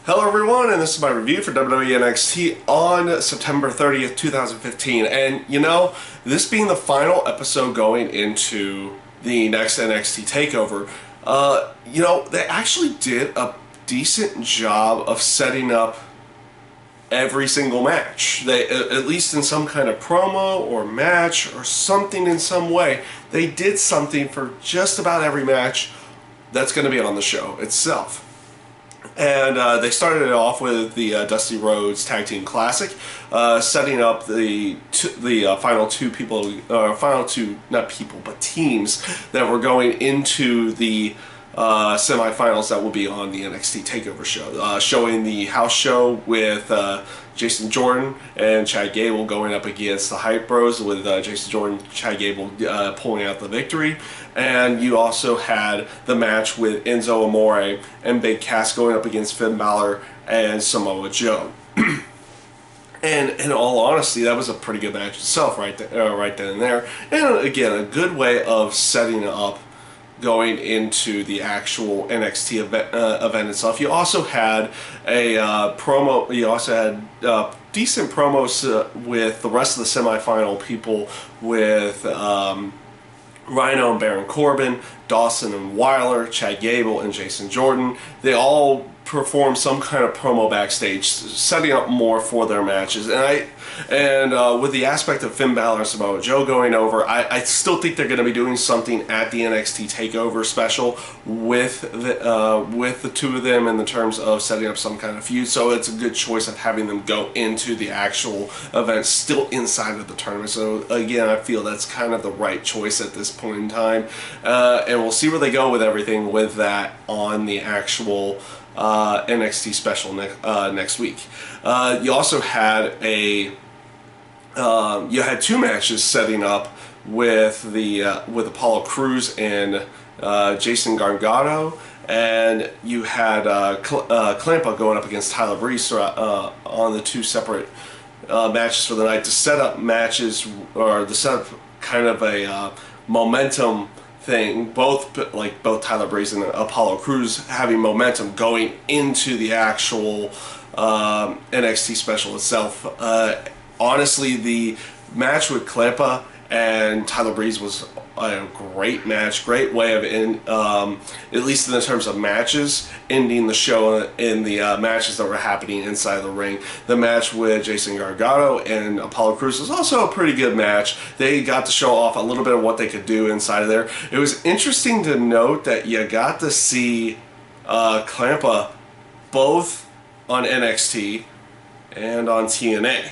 Hello everyone, and this is my review for WWE NXT on September 30th, 2015. And you know, this being the final episode going into the next NXT Takeover, they actually did a decent job of setting up every single match. They, at least in some kind of promo or match or something in some way, they did something for just about every match that's going to be on the show itself. And they started it off with the Dusty Rhodes Tag Team Classic, setting up the final two teams that were going into the semifinals that will be on the NXT Takeover show, showing the house show with Jason Jordan and Chad Gable going up against the Hype Bros, with Jason Jordan and Chad Gable pulling out the victory. And you also had the match with Enzo Amore and Big Cass going up against Finn Balor and Samoa Joe. And in all honesty, that was a pretty good match itself, right then and there. And again, a good way of setting up going into the actual NXT event itself. You also had a promo. You also had decent promos with the rest of the semifinal people, with Rhino and Baron Corbin, Dawson and Wilder, Chad Gable and Jason Jordan. They all perform some kind of promo backstage, setting up more for their matches. And with the aspect of Finn Balor and Samoa Joe going over, I still think they're going to be doing something at the NXT Takeover special with the two of them in the terms of setting up some kind of feud. So it's a good choice of having them go into the actual event still inside of the tournament. So again, I feel that's kind of the right choice at this point in time, and we'll see where they go with everything with that on the actual NXT special next week. You also had two matches setting up with Apollo Crews and Jason Gargano, and you had Ciampa going up against Tyler Breeze on the two separate matches for the night to set up matches, or to set up kind of a momentum thing, both Tyler Breeze and Apollo Crews having momentum going into the actual NXT special itself. Honestly, the match with Ciampa and Tyler Breeze was a great match, great way of at least in the terms of matches, ending the show in the matches that were happening inside the ring. The match with Jason Gargano and Apollo Crews was also a pretty good match. They got to show off a little bit of what they could do inside of there. It was interesting to note that you got to see Ciampa both on NXT and on TNA.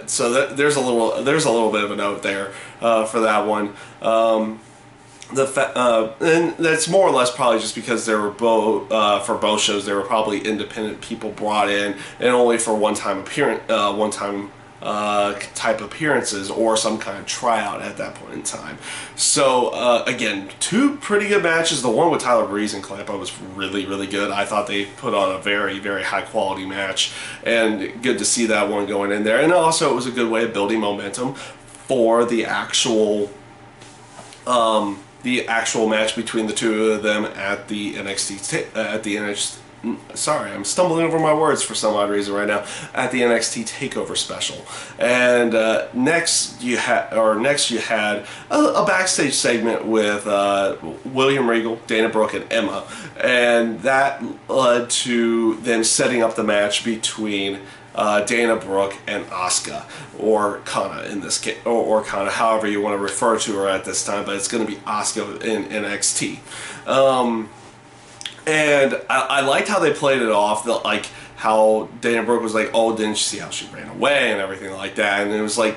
So there's a little bit of a note there for that one. And that's more or less probably just because they were both for both shows. They were probably independent people brought in, and only for one-time type appearances or some kind of tryout at that point in time. So again, two pretty good matches. The one with Tyler Breeze and Ciampa was really, really good. I thought they put on a very, very high quality match, and good to see that one going in there. And also, it was a good way of building momentum for the actual match between the two of them at the NXT. Sorry, I'm stumbling over my words for some odd reason right now. At the NXT Takeover special, and next you had a backstage segment with William Regal, Dana Brooke, and Emma, and that led to them setting up the match between Dana Brooke and Asuka, or Kana in this case, or Kana, however you want to refer to her at this time, but it's going to be Asuka in NXT. And I liked how they played it off, like how Dana Brooke was like, "Oh, didn't you see how she ran away?" and everything like that. And it was like,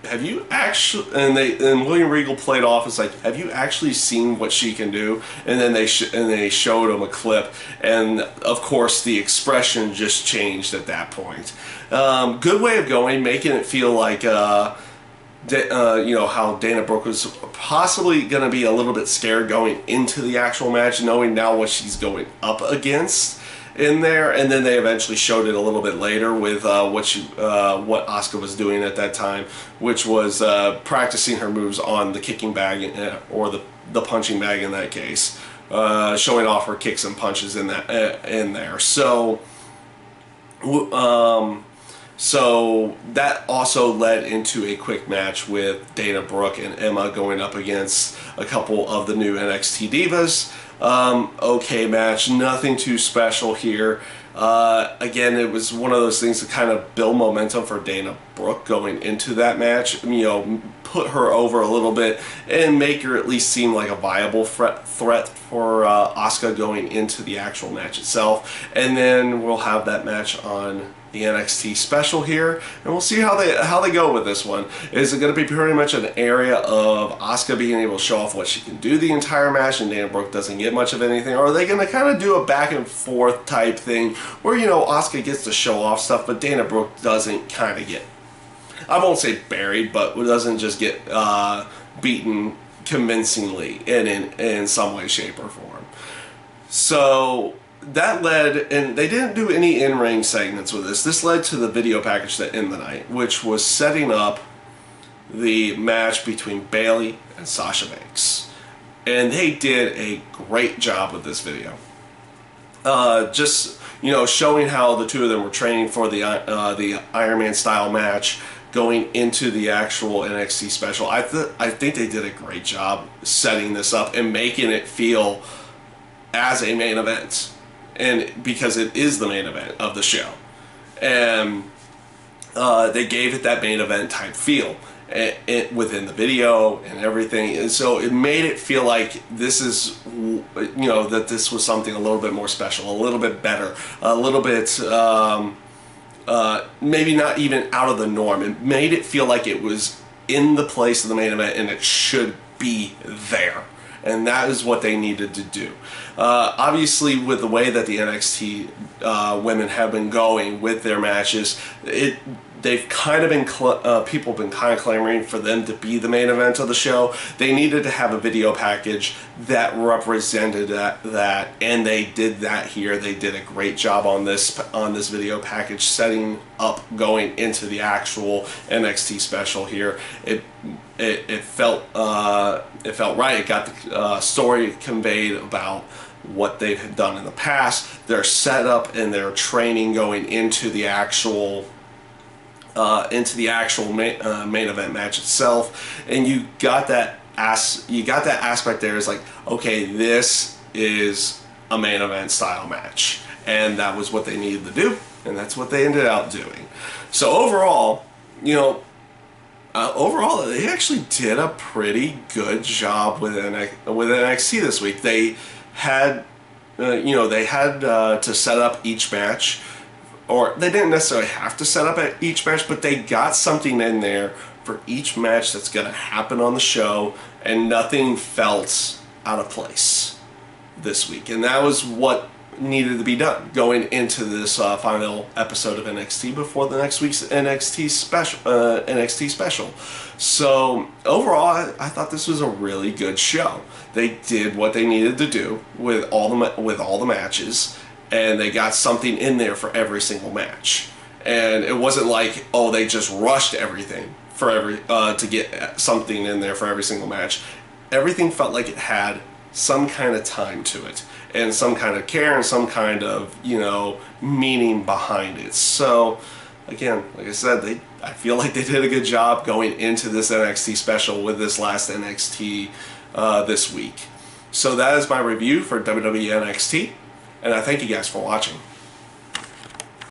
"Have you actually?" And William Regal played off as like, "Have you actually seen what she can do?" And then they showed him a clip, and of course the expression just changed at that point. Good way of going, making it feel like how Dana Brooke was possibly going to be a little bit scared going into the actual match, knowing now what she's going up against in there. And then they eventually showed it a little bit later with what Asuka was doing at that time, which was practicing her moves on the kicking bag, or the punching bag in that case, showing off her kicks and punches in there. So that also led into a quick match with Dana Brooke and Emma going up against a couple of the new NXT divas. Okay match, nothing too special here. Again, it was one of those things to kind of build momentum for Dana Brooke going into that match. You know, put her over a little bit and make her at least seem like a viable threat for Asuka going into the actual match itself. And then we'll have that match on the NXT special here, and we'll see how they go with this one. Is it going to be pretty much an area of Asuka being able to show off what she can do the entire match and Dana Brooke doesn't get much of anything, or are they going to kind of do a back and forth type thing where, you know, Asuka gets to show off stuff but Dana Brooke doesn't kind of get, I won't say buried, but doesn't just get beaten convincingly in some way, shape, or form. So that led, and they didn't do any in-ring segments with this. This led to the video package that ended the night, which was setting up the match between Bayley and Sasha Banks. And they did a great job with this video. Just, you know, showing how the two of them were training for the Iron Man style match going into the actual NXT special. I think they did a great job setting this up and making it feel as a main event. And because it is the main event of the show, and they gave it that main event type feel within the video and everything, and so it made it feel like this is, you know, that this was something a little bit more special, a little bit better, a little bit maybe not even out of the norm. It made it feel like it was in the place of the main event and it should be there. And that is what they needed to do. Obviously, with the way that the NXT women have been going with their matches, they've kind of been people have been kind of clamoring for them to be the main event of the show. They needed to have a video package that represented that, and they did that here. They did a great job on this video package, setting up going into the actual NXT special here. It felt right. It got the story conveyed about what they've done in the past, their setup and their training going into the actual main event match itself, and you got that aspect there. It's like, okay, this is a main event style match, and that was what they needed to do, and that's what they ended up doing. So overall, you know, they actually did a pretty good job with NXT this week. They had, to set up each match, or they didn't necessarily have to set up at each match, but they got something in there for each match that's going to happen on the show, and nothing felt out of place this week. And that was what needed to be done going into this final episode of NXT before the next week's NXT special. So overall, I thought this was a really good show. They did what they needed to do with all the matches, and they got something in there for every single match. And it wasn't like, oh, they just rushed everything for to get something in there for every single match. Everything felt like it had some kind of time to it, and some kind of care, and some kind of, you know, meaning behind it. So again, like I said, I feel like they did a good job going into this NXT special with this last NXT this week. So that is my review for WWE NXT, and I thank you guys for watching.